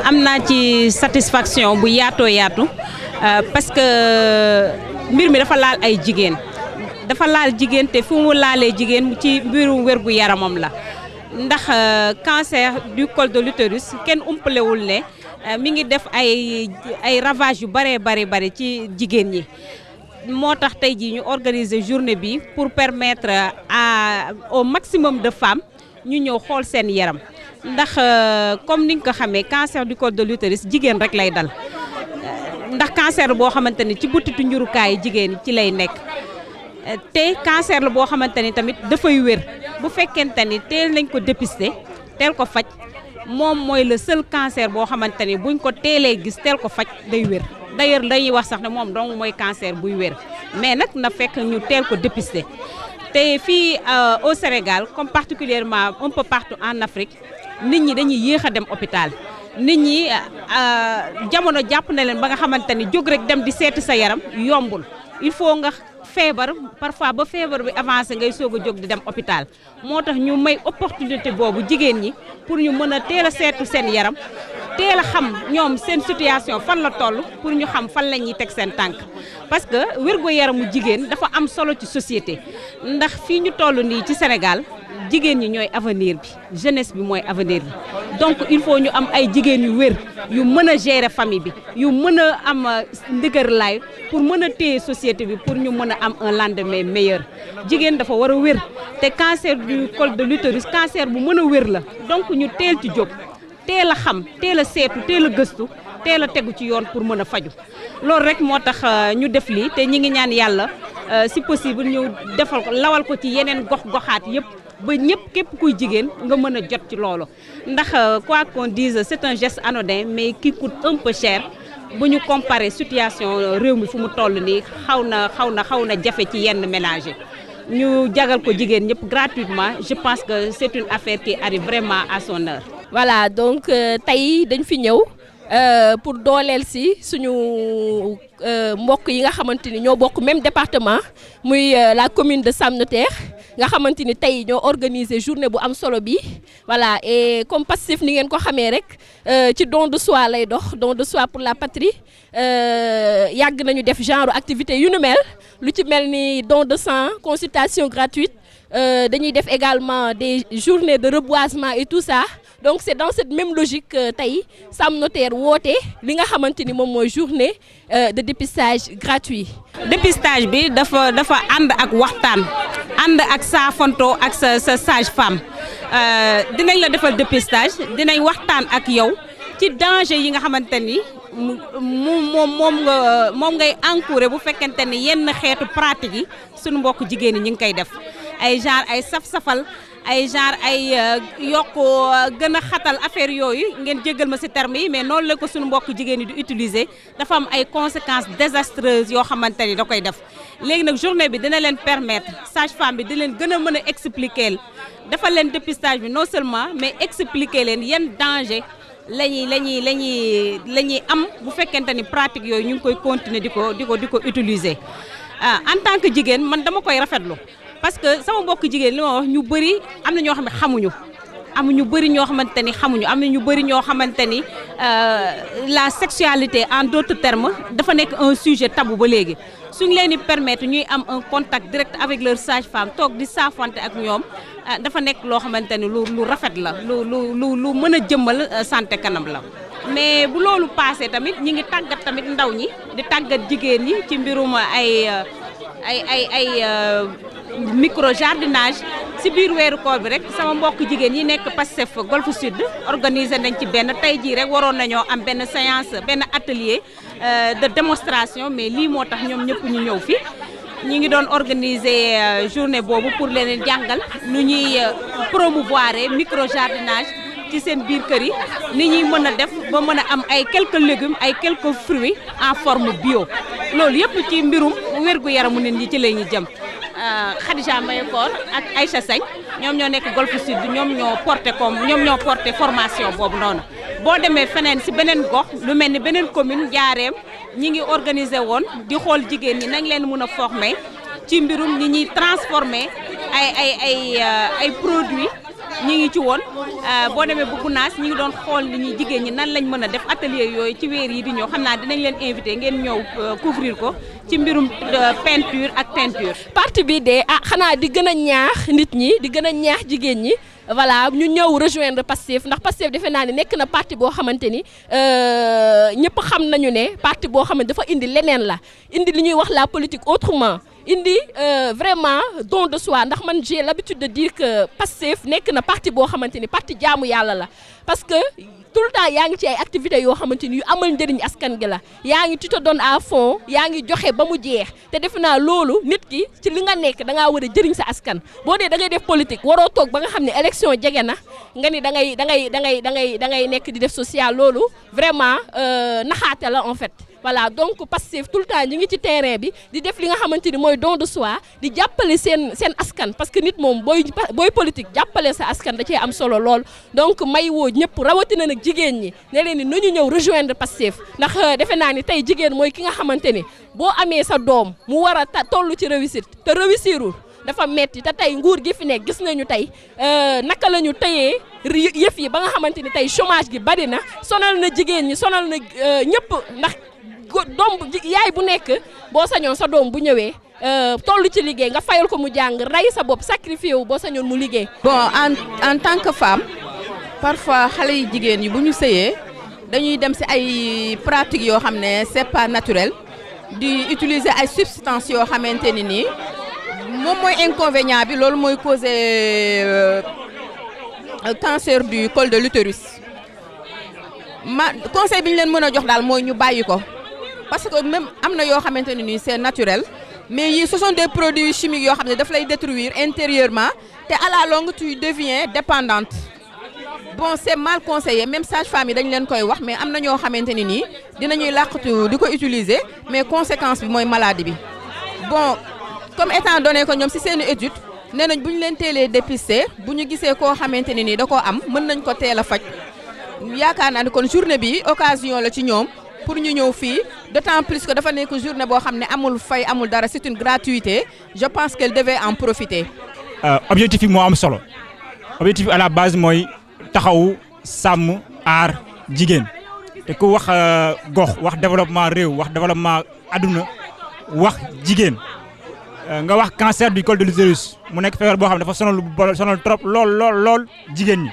am naa ci satisfaction bu yaatoo yaatu parce que mbir mi dafa laal ay jigéen dafa laal jigéen te fu mu laalee jigéen ci mbirum wérgu yaramam la ndax cancer du col de l'utérus kenn umpalewul ne mi ngi def ay ravages yu bari ci jigéen ñi moo tax tey jii ñu organiser journée bi pour permettre au maximum de femmes ñu ñëw xool seen yaram ndax comme ni nga ko xamee cancer du col de l'utérus jigéen rek lay dal ndax cancer boo xamante ni ci butitu njurukaayu jigéen ci lay nekk te cancer la boo xamante ni tamit dafay wér bu fekkente ni teel nañ ko dépister teel ko faj moom mooy le seul cancer boo xamante ni buñ ko teelee gis teel ko faj day wér d'ailleurs dañuy wax sax ne moom dong mooy cancer buy wér mais nag na fekk ñu teel ko dépister te fii au Sénégal comme particulièrement un peu partout en Afrique nit ñi dañuy yéex a dem hôpital nit ñi jamono jàpp na leen ba nga xamante ni jóg rek dem di seeti sa yaram yombul il faut nga feebar parfois ba feebar bi avancé ngay soog a jóg di dem hôpital moo tax ñu may opportunité boobu jigéen ñi pour ñu mën a teel a seetu seen yaram teel a xam ñoom seen situation fan la toll pour ñu xam fan la ñuy teg seen tànk parce que wérgu yaramu jigéen dafa am solo ci société ndax fii ñu toll nii ci Sénégal jigéen ñi ñooy avenir bi jeunesse bi mooy avenir bi donc il faut ñu am ay jigéen yu wér yu mën a gérer famille bi yu mën a am ndëgër laay pour mën a téye société bi pour ñu mën a am un lendemain meilleur jigéen dafa war a wér te cancer du col de l'utérus cancer bu mën a wér la donc ñu teel ci jóg teel a xam teel a seetu teel a gëstu teel a tegu ci yoon pour mën a faju loolu rek moo tax ñu def lii te ñi ngi ñaan yàlla si possible ñu defal ko lawal ko ci yeneen gox-goxaat yëpp ba ñëpp képp kuy jigéen nga mën a jot ci loolu ndax quoi qu'on dise c'est un geste anodin mais qui coûte un peu cher bu ñu comparer situation réew mi fu mu toll nii xaw na jafe ci yenn ménages yi ñu jagal ko jigéen ñëpp gratuitement je pense que c'est une affaire qui arrive vraiment à son heure. Voilà donc tey dañ fi ñëw pour dooleel si suñu mbokk yi nga xamante ni ñoo bokk même département muy la commune de Sam Notaire nga xamante ni tey ñoo organiser journée bu am solo bi voilà et comme Pastef ni ngeen ko xamee rek ci don de soi lay dox don de soi pour la patrie yàgg nañu def genre activité yu nu mel lu ci mel ni don de sang consultation gratuite dañuy def également des journées de reboisement et tout ça donc c'est dans cette même logique tey Sam Notaire woote li nga xamante ni moom mooy journée de dépistage gratuit. dépistage bi dafa ànd ak waxtaan ànd ak saafonto ak sa sage-femme dinañ la defal dépistage dinañ waxtaan ak yow ci danger yi nga xamante ni moom ngay encourir bu fekkente ni yenn xeetu pratique yi suñu mbokk jigéen ñi ñu ngi koy def ay genre ay saf-safal ay genre ay yokk gën a xatal affaire yooyu ngeen jéggal ma ci terme yi mais noonu la ko suñu mbokk jigéen ñi di utiliser dafa am ay conséquences désastreuses yoo xamante ni da koy def léegi nag journée bi dina leen permettre sage-femme bi di leen gën a mën a expliquer dafa leen dépistage bi non seulement mais expliquer leen yan danger la ñuy am bu fekkente ni pratique yooyu ñu ngi koy continuer di ko utiliser en tant que jigéen man dama koy rafetlu parce que sama mbokk jigéen li ma wax ñu bëri am na ñoo xam ne xamuñu am ñu bëri ñoo xamante ni xamuñu am na ñu bëri ñoo xamante ni la sexualité en d'autres termes dafa nekk un sujet tabou ba léegi suñ leen di permettre ñuy am un contact direct avec leur sage-femme toog di saafante ak ñoom dafa nekk loo xamante ni lu rafet la lu mën a jëmmal santé kanam la. mais bu loolu passé tamit ñi ngi tàggat tamit ndaw ñi di tàggat jigéen ñi ci mbirum ay micro jardinage ci biir weeru koor bi rek sama mbokk jigéen yi nekk Pastef Golf Sud organiser nañ ci benn tey jii rek waroon nañoo am benn séance benn atelier de démonstration mais lii moo tax ñoom ñëpp ñu ñëw fi ñi ngi doon organiser journée boobu pour leen jàngal nu ñuy promouvoir micro jardinage ci seen biir kër yi ni ñuy mën a def ba mën a am ay quelques légumes ay quelques fruits en forme bio loolu yëpp ci mbirum wérgu yaramu nit ñi ci la ñuy jëm. Khadija Mayekor ak Aïcha Sagne ñoom ñoo nekk Golf Sud ñoom ñoo porté formation boobu noonu boo demee feneen ci beneen gox lu mel ni beneen commune Njaareem ñi ngi organiser woon di xool jigéen ñi nañ leen mën a former ci mbirum ñi ñuy transformer ay produits ñi ngi ci woon boo demee bu Gunaas ñi ngi doon xool ni ñuy jigéen ñi nan lañ mën a def atelier yooyu ci weer yi di ñëw xam naa dinañ leen invité ngeen ñëw couvrir ko ci mbirum peinture ak teinture. parti bi de xanaa di gën a ñaax nit ñi di gën a ñaax jigéen ñi voilà ñu ñëw rejoindre Pastef ndax Pastef defe naa ne nekk na parti boo xamante ni ñëpp xam nañu ne parti boo xamante dafa indi leneen la indi li ñuy wax la politique autrement indi vraiment don de soi ndax man j'ai l'habitude de dire que Pastef nekk na parti boo xamante ni parti jaamu yàlla la parce que tout le temps yaa ngi ci ay activités yoo xamante ni yu amal njëriñ askan gi la yaa ngi tu te donnes à fond yaa ngi joxe ba mu jeex te defe naa loolu nit ki ci li nga nekk da ngaa war a jëriñ sa askan boo dee da ngay def politique waroo toog ba nga xam ne élection jege na nga ni da ngay nekk di def social loolu vraiment naxaate la en fait. voilà donc Pastef tout le temps ñi ngi ci terrain bi di def li nga xamante ni mooy don de soi di jàppale seen askan parce que nit moom booy politique jàppale sa askan da cee am solo lool donc may woo ñëpp rawatina nag jigéen ñi ne leen ni nañu ñëw rejoindre Pastef ndax defe naa ni tey jigéen mooy ki nga xamante ni boo amee sa doom mu war a toll ci réussite te réussirul dafa metti te tey nguur gi fi nekk gis nañu tey naka la ñu tëyee yëf yi ba nga xamante ni tey chômage gi bari na sonal na jigéen ñi sonal na ñëpp ndax doom yaay bu nekk boo sañoon sa doom bu ñëwee toll ci liggéey nga fayal ko mu jàng rey sa bopp sacrifié wu boo sañoon mu liggéey. bon en tant que femme parfois xale yi jigéen yi bu ñu sëyee dañuy dem ci ay pratiques yoo xam ne c'est pas naturel di utiliser ay substances yoo xamante ni nii moom mooy inconvénient bi loolu mooy causer cancer du col de l'utérus conseil bi ñu leen mën a jox daal mooy ñu bàyyi ko. parce que même am na yoo xamante ne nii c'est naturel mais yii ce sont des produits chimiques yoo xam ne daf lay détruire intérieurement te à la longue tu deviens dépendante bon c'est mal conseillé même sage-femme yi dañ leen koy wax mais am na ñoo xamante ne nii dinañuy làqatu di ko utiliser mais conséquence bi mooy maladie bi bon comme étant donné que ñoom ci seeni étude nee nañ bu ñu leen teelee dépister bu ñu gisee koo xamante ne nii da koo am mën nañ ko teel a faj yaakaar naa ne kon journée bi occasion la ci ñoom. pour ñu ñëw fii d'autant plus que dafa nekk journée boo xam ne amul fay amul dara c'est une gratuité je pense qu'elle devait en profiter. objectif yi moo am solo objectif à la base mooy taxawu sàmm aar jigéen te ku wax gox wax développement réew wax développement adduna wax jigéen nga wax cancer du col de l'utérus mu nekk feebar boo xam ne dafa sonal trop lool jigéen ñi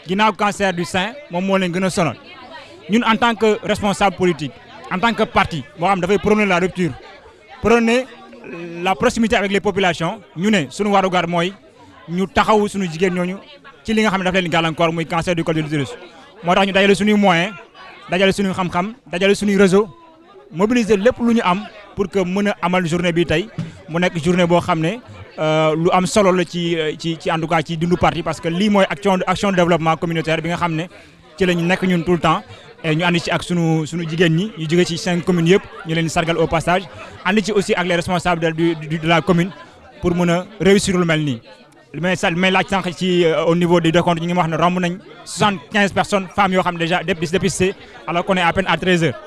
ginnaaw cancer du sein moom moo leen gën a sonal. ñun en tant que responsable politique en tant que parti boo xam dafay prôner la rupture prôner la proximité avec les populations ñu ne suñu warugar mooy ñu taxawu suñu jigéen ñooñu ci li nga xam ne daf leen gàllankoor muy cancer du col de l'utérus moo tax ñu dajale suñuy moyens dajale suñuy xam-xam dajale suñuy réseau mobiliser lépp lu ñu am pour que mën a amal journée bi tey mu nekk journée boo xam ne lu am solo la ci en tout cas ci dundu parti parce que lii mooy action de développement communautaire bi nga xam ne ci lañu nekk ñun tout le temps ñu ànd ci ak sunu jigéen ñi ñu jóge ci 5 communes yëpp ñu leen di sargal au passage ànd ci aussi ak les responsables de la commune pour mën a réussir lu mel nii. li may laaj sànq ci au niveau du décompte ñu ngi wax ne romb nañ 75 personnes femmes yoo xam ne déjà dépistées alors qu'on est à peine à 13 heures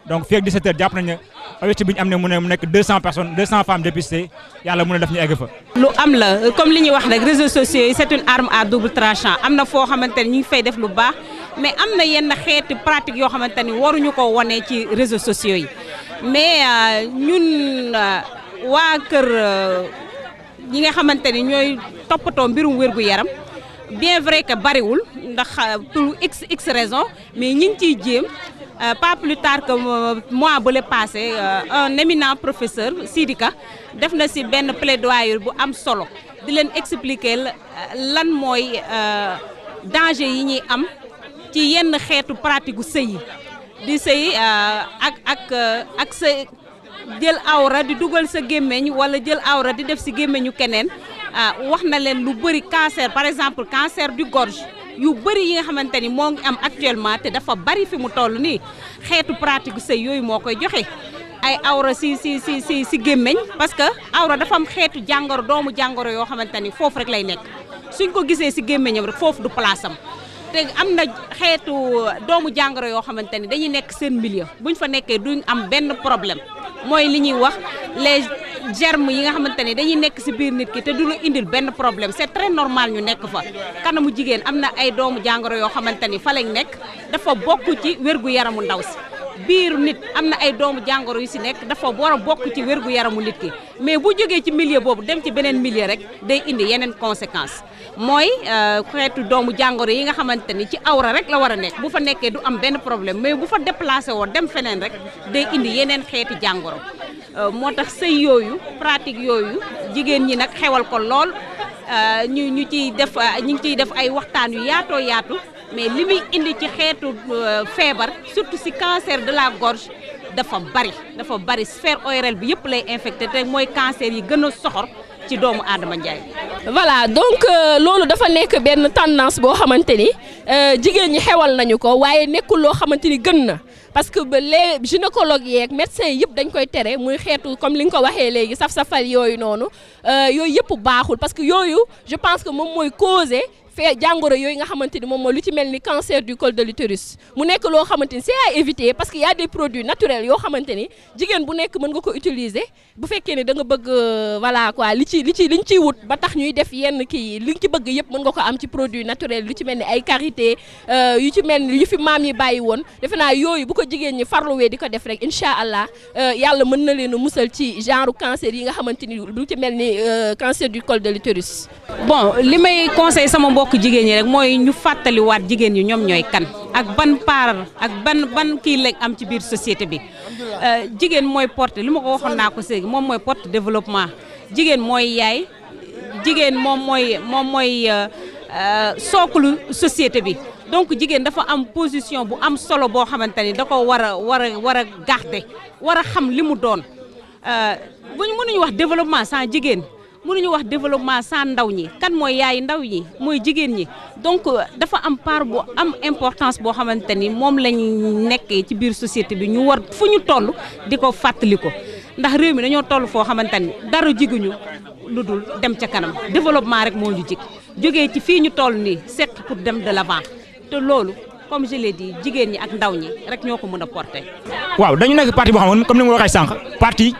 donc fii ak 17 heures jàpp nañ ne objectif bi ñu am ne mu nekk 200 personnes 200 femmes dépistées yàlla mën a def ñu egg fa. lu am la comme li ñuy wax rek réseaux sociaux yi c'est une arme à double tranchant am na foo xamante ni ñu ngi fay def lu baax. mais am na yenn xeeti pratique yoo xamante ni waruñu ko wane ci réseaux sociaux yi mais ñun waa kër ñi nga xamante ni ñooy toppatoo mbirum wér-gu-yaram bien vrai que bariwul ndax pour x raison mais ñi ngi ciy jéem pas plus tard que mois bu le passé un éminent professeur Sidika def na ci benn plaidoyer bu am solo di leen expliquer lan mooy danger yi ñuy am ci yenn xeetu pratique gu sëy yi di sëy ak sa jël awra di dugal sa gémmiñ wala jël awra di def ci gémmiñu keneen wax na leen lu bëri cancer par exemple cancer du gorge yu bëri yi nga xamante ni moo ngi am actuellement te dafa bëri fi mu toll nii xeetu pratique gu sëy yooyu moo koy joxe ay awra ci gémmiñ parce que awra dafa am xeetu jàngoro doomu jàngoro yoo xamante ni foofu rek lay nekk suñ ko gisee ci gémmiñam rek foofu du place am. te am na xeetu doomu jàngoro yoo xamante ni dañuy nekk seen milieu buñ fa nekkee duñ am benn problème mooy li ñuy wax germe yi nga xamante ne dañuy nekk ci biir nit ki te du la indil benn problème c'est très normal ñu nekk fa kanamu jigéen am na ay doomu jàngoro yoo xamante ni fa lañ nekk dafa bokk ci wérgu yaramu ndaw si biir nit am na ay doomu jàngoro yu ci nekk dafa war a bokk ci wérgu yaramu nit ki mais bu jógee ci milieu boobu dem ci beneen milieu rek day indi yeneen conséquences mooy xeetu doomu jàngoro yi nga xamante ni ci awra rek la war a nekk bu fa nekkee du am benn problème mais bu fa déplacé woon dem feneen rek day indi yeneen xeeti jàngoro moo tax sëy yooyu pratique yooyu jigéen ñi nag xewal ko lool ñu ciy def ñu ngi ciy def ay waxtaan yu yaatoo yaatu mais li muy indi ci xeetu feebar surtout ci cancer de la gorge dafa bari sphère ORL bi yëpp lay infecté te mooy cancer yi gën a soxor ci doomu Adama Ndiaye. voilà donc loolu dafa nekk benn tendance boo xamante ni jigéen ñi xewal nañu ko waaye nekkul loo xamante ni gën na parce que ba les gynécologues yeeg médecins yëpp dañ koy tere muy xeetu comme li nga ko waxee léegi saf-safal yooyu noonu yooyu yëpp baaxul parce que yooyu je pense que moom mooy causer jàngoro yooyu nga xamante ni moom mooy lu ci mel ni cancer du col de l'utérus mu nekk loo xamante ni c'est à éviter parce que y a des produits naturels yoo xamante ni jigéen bu nekk mën nga ko utiliser bu fekkee ne da nga bëgg voilà quoi liñ ciy wut ba tax ñuy def yenn kii li nga ci bëgg yëpp mën nga ko am ci produit naturel lu ci mel ni ay karité yu ci mel ni yu fi maam yi bàyyi woon defe naa yooyu bu ko jigéen ñi farluwee di ko def rek incha allah yàlla mën na leen a musal ci genre cancer yi nga xamante ni lu ci mel ni cancer du col de l'utérus. bon li may conseil sama mbokk jigéen ñi rek mooy ñu fàttaliwaat jigéen ñi ñoom ñooy kan ak ban part ak ban kii lañ am ci biir société bi jigéen mooy porte li ma ko waxoon naa ko séegi moom mooy porte développement jigéen mooy yaay jigéen moom mooy sooklu société bi donc jigéen dafa am position bu am solo boo xamante ni da ko war a garder war a xam li mu doon bu ñu mënuñu wax développement sans jigéen mënuñu wax développement sans ndaw ñi kan mooy yaay ndaw ñi mooy jigéen ñi donc dafa am part bu am importance boo xamante ni moom lañ nekkee ci biir société bi ñu war fu ñu toll di ko fàttali ko ndax réew mi dañoo toll foo xamante ni dara jiguñu lu dul dem ca kanam développement rek moo ñu jig jógee ci fii ñu toll nii c'est pour dem de l'avant te loolu comme je l'ai dit jigéen ñi ak ndaw ñi rek ñoo ko mën a porter. waaw dañu nekk parti boo xam ne comme ni nga waxee sànq parti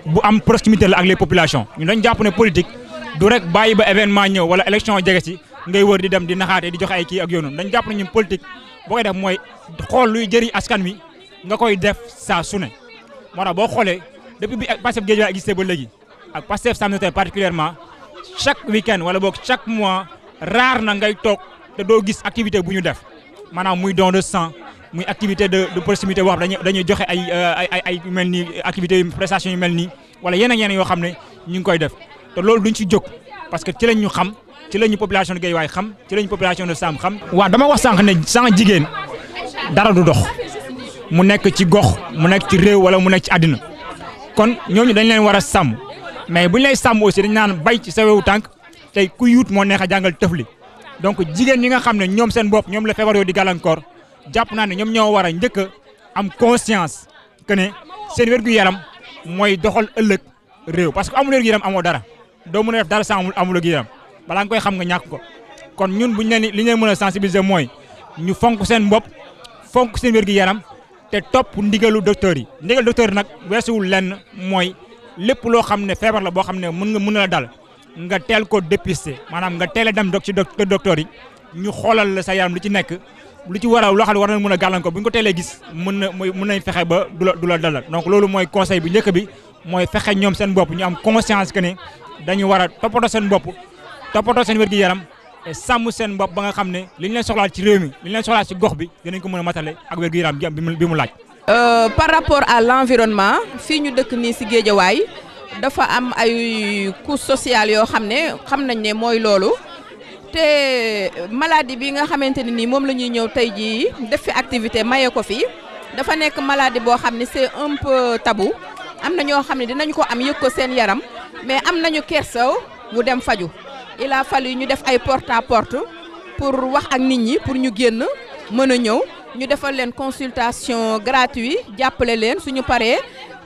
bu am proximité la ak les populations ñu dañ jàpp ne politique du rek bàyyi ba événement ñëw wala élection jege si ngay wër di dem di naxaate di joxe ay kii ak yoonu dañ jàpp ne ñun politique boo koy def mooy xool luy jëriñ askan wi nga koy def saa su ne moo tax boo xoolee depuis bi Pastef Guédiawaye existé ba léegi ak Pastef Sam Notaire particulièrement chaque week-end wala boog chaque mois rare na ngay toog te doo gis activité bu ñu def maanaam muy don de sang muy activité de proximité boo xam dañuy joxe ay mel ni activité yu prestation yu mel nii wala yeneen yoo xam ne ñu ngi koy def te loolu duñ ci jóg parce que ci lañ ñu xam ci lañu population de Guédiawaye xam ci lañu population de Sam xam. waaw dama wax sànq ne sans jigéen dara du dox mu nekk ci gox mu nekk ci réew wala mu nekk ci àddina kon ñooñu dañ leen war a sàmm mais buñ lay sàmm aussi dañ naan bay ci sa wewu tànk tey ku yuut moo neex a jàngal tëfli donc jigéen ñi nga xam ne ñoom seen bopp ñoom la feebar yooyu di gàllankoor. jàpp naa ne ñoom ñoo war a njëkk a am conscience que ne seen wér-gu-yaram mooy doxal ëllëg réew parce que amul wér-gu-yaram amoo dara doo mën a def dara sans amul wér-gu-yaram balaa nga koy xam nga ñàkk ko kon ñun buñ leen li ñu mën a sensibiliser mooy ñu fonk seen bopp fonk seen wér-gu-yaram te topp ndigalu docteur yi ndigal docteur yi nag weesuwul lenn mooy lépp loo xam ne feebar la boo xam ne mën na la dal nga teel ko dépister maanaam nga teel a dem ci docteur yi ñu xoolal la sa yaram lu ci nekk. lu ci war a loo xam ne war na mën a gàllankoor bu ñu ko teelee gis mën nañ fexe ba du la dalal donc loolu mooy conseil bi njëkk bi mooy fexe ñoom seen bopp ñu am conscience que ne dañu war a toppatoo seen bopp toppatoo seen wér-gu-yaram et sàmm seen bopp ba nga xam ne li ñu leen soxlaal ci réew mi li ñu leen soxlaal ci gox bi dinañ ko mën a matale ak wér-gu-yaram bi mu laaj. par rapport à l'environnement fii ñu dëkk nii ci Guédiawaye dafa am ay couche sociale yoo xam nañ ne mooy loolu. te maladie bi nga xamante ne nii moom la ñuy ñëw tey jii def fi activité maye ko fi dafa nekk maladie boo xam ne c'est un peu tabou am na ñoo xam ne dinañ ko am yëg ko seen yaram mais am nañu kersaw mu dem faju il a fallu ñu def ay porte à porte pour wax ak nit ñi pour ñu génn mën a ñëw ñu defal leen consultation gratuite jàppale leen suñu paree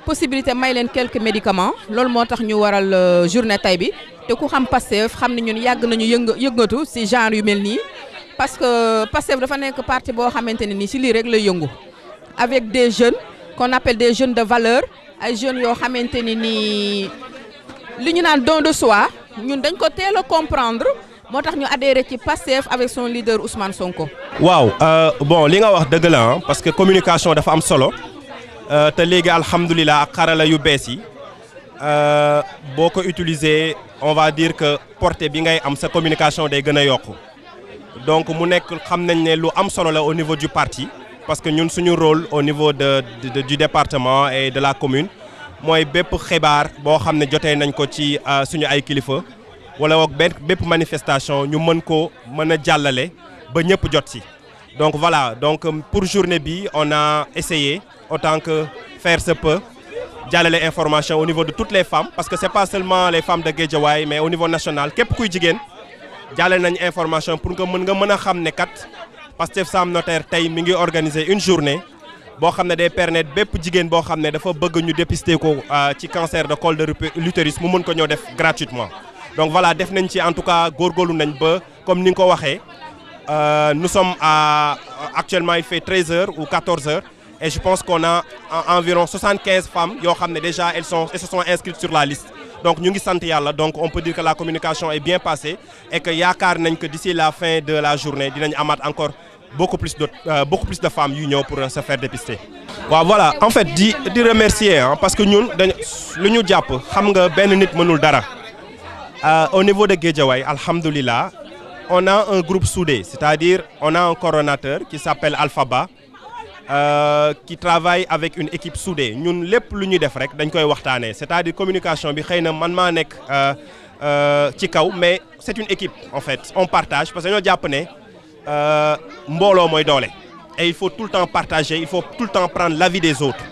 possibilité may leen quelques médicaments loolu moo tax ñu waral journée tey bi. te ku xam Pastef xam ne ñun yàgg nañu yëngatu ci genre yu mel nii parce que Pastef dafa nekk parti boo xamante ne nii ci lii rek lay yëngu avec des jeunes qu'on appelle des jeunes de valeur ay jeunes yoo xamante ne nii li ñu naan don de soi ñun dañ ko teel a comprendre moo tax ñu adhéré ci Pastef avec son leader Ousmane Sonko. waaw bon li nga wax dëgg la parce que communication dafa am solo te léegi alhamdulilah ak xarala yu bees yi boo ko utiliser on va dire que portée bi ngay am sa communication day gën a yokku donc mu nekk xam nañ ne lu am solo la au niveau du parti parce que ñun suñu rôle au niveau du département et de la commune mooy bépp xibaar boo xam ne jotee nañ ko ci suñu ay kilifa. wala woog bépp manifestation ñu mën a jàllale ba ñëpp jot ci donc voilà donc pour journée bi on a essayé autant que faire se peut jàllale information au niveau de toutes les femmes parce que c'est pas seulement les femmes de Guédiawaye mais au niveau national képp kuy jigéen jàllale nañ information pour nga mën a xam ne kat Pastef Sam Notaire tey mi ngi organiser une journée boo xam ne day permettre bépp jigéen boo xam ne dafa bëgg ñu dépister ko ci cancer de col de l'utérus mu mën ko ñoo def gratuitement. donc voilà def nañ ci en tout cas góorgóorlu nañ ba comme ni nga ko waxee nous sommes actuellement il fait 13h ou 14h et je pense qu'on a environ 75 femmes yoo xam ne déjà elles se sont inscrites sur la liste donc ñu ngi sant yàlla donc on peut dire que la communication est bien passée et que yaakaar nañ que d'ici la fin de la journée dinañ amaat encore beaucoup plus de femmes yu ñëw pour se faire dépister. waaw voilà en fait di remercier parce que ñun dañ lu ñu jàpp xam nga benn nit mënul dara. Au niveau de Guédiawaye, alhamdoulilah, on a un groupe soudé, c'est-à-dire on a un coordonnateur qui s'appelle Alphaba, qui travaille avec une équipe soudée. Nous, lépp lu ñuy def rek dañ koy waxtaanee, c'est-à-dire communication bi xëy na man maa nekk ci kaw mais c'est une équipe en fait, on partage parce que ñoo jàpp ne mbooloo mooy doole et il faut tout le temps partager, il faut tout le temps prendre l'avis des autres.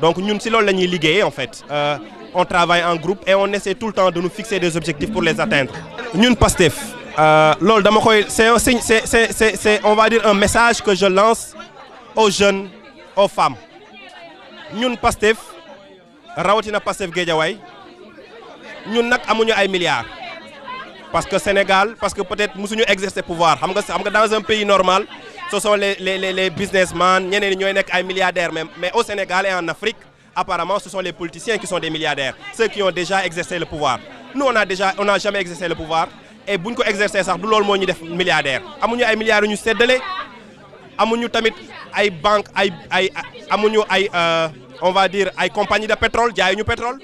Donc ñun si loolu la ñuy liggéeyee en fait. On travaille en groupe et on essaie tout le temps de nous fixer des objectifs pour les atteindre. Ñun Pastef loolu dama koy c'est un signe c'est on va dire un message que je lance aux jeunes aux femmes ñun Pastef rawatina Pastef Guédiawaye ñun nag amuñu ay milliards parce que Sénégal parce que peut-être musuñu exercer pouvoir xam nga dans un pays normal ce sont les businessmen ñeneen ñi ñooy nekk ay milliardaires mais au Sénégal et en Afrique apparemment ce sont les politiciens qui sont des milliardaires ceux qui ont déjà exercé le pouvoir nous on n'a jamais exercé le pouvoir et buñ ko exercer sax du loolu moo ñu def milliardaire amuñu ay milliards yu ñu séddale amuñu tamit ay banque amuñu ay on va dire ay compagnie de pétrole jaayuñu pétrole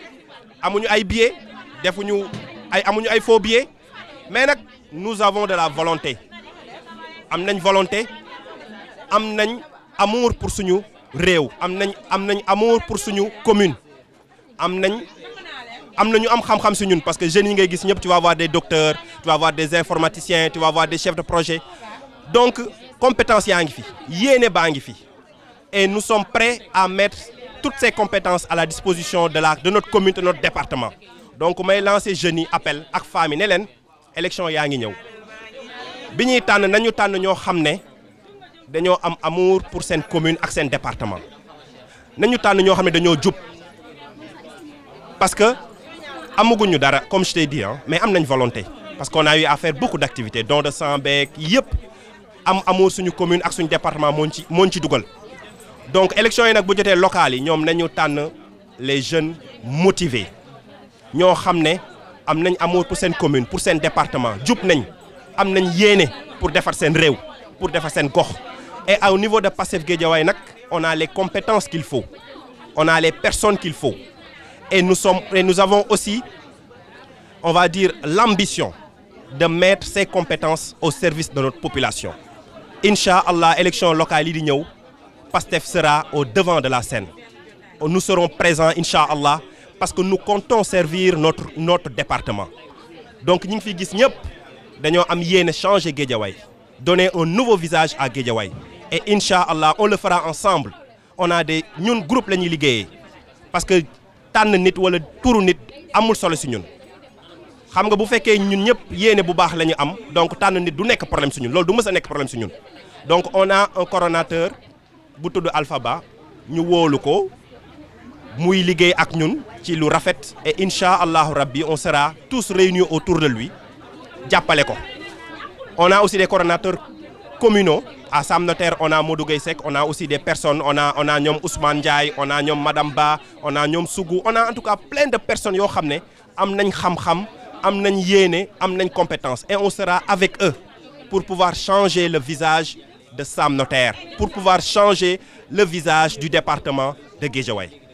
amuñu ay billets amuñu ay faux billets mais nag nous avons de la volonté am nañ volonté am nañ amour pour suñu réew am nañ amour pour suñu commune am nañu am xam-xam si ñun parce que jeunes yi ngay gis ñëpp tu vas voir des docteurs tu vas voir des informaticiens tu vas voir des chefs de projet donc compétences yaa ngi fi yéene baa ngi fi et nous sommes prêts à mettre toutes ces compétences à la disposition de notre commune de notre département donc may lancer jeunes yi appel ak femmes yi ne leen élection yaa ngi ñëw bi ñuy tànn nañu tànn ñoo xam ne dañoo am amour pour seen commune ak seen département nañu tànn ñoo xam ne dañoo jub parce que amaguñu dara comme je t'ai dit mais am nañ volonté parce qu'on a eu à faire beaucoup d'activités don de sang beeg yëpp am amour suñu commune ak suñu département mooñ ci dugal donc élection yi nag bu jotee locales yi ñoom nañu tànn les jeunes motivés ñoo xam ne am nañ amour pour seen commune pour seen département jub nañ am nañ yéene pour defar seen réew pour defar seen gox et au niveau de Pastef Guédiawaye nag on a les compétences qu'il faut on a les personnes qu'il faut et nous avons aussi on va dire l'ambition de mettre ces compétences au service de notre population Inch'Allah élection locale yi di ñëw Pastef sera au devant de la scène nous serons présents Inch'Allah parce que nous comptons servir notre département donc ñi ngi fi gis ñëpp dañoo am yéene changer Guédiawaye donner un nouveau visage à Guédiawaye et Inch'Allah on le fera ensemble on a ñun groupe la ñuy liggéeyee parce que tànn nit wala turu nit amul solo si ñun xam nga bu fekkee ñun ñëpp yéene bu baax la ñu am donc tànn nit du nekk problème si ñun loolu du mës a nekk problème si ñun donc on a un coordonnateur bu tudd Alphaba ñu wóolu ko muy liggéey ak ñun ci lu rafet et Inch'Allah rabbi on sera tous réunis autour de lui jàppale ko on a aussi des coordonnateurs communaux à Sam Notaire on a Modou Gueye Seck on a aussi des personnes on a ñoom Ousmane Ndiaye on a ñoom Madame Ba on a ñoom Sougou on a en tout cas plein de personnes yoo xam ne am nañ xam-xam am nañ yéene am nañ compétence et on sera avec eux pour pouvoir changer le visage de Sam Notaire, pour pouvoir changer le visage du département de Guédiawaye.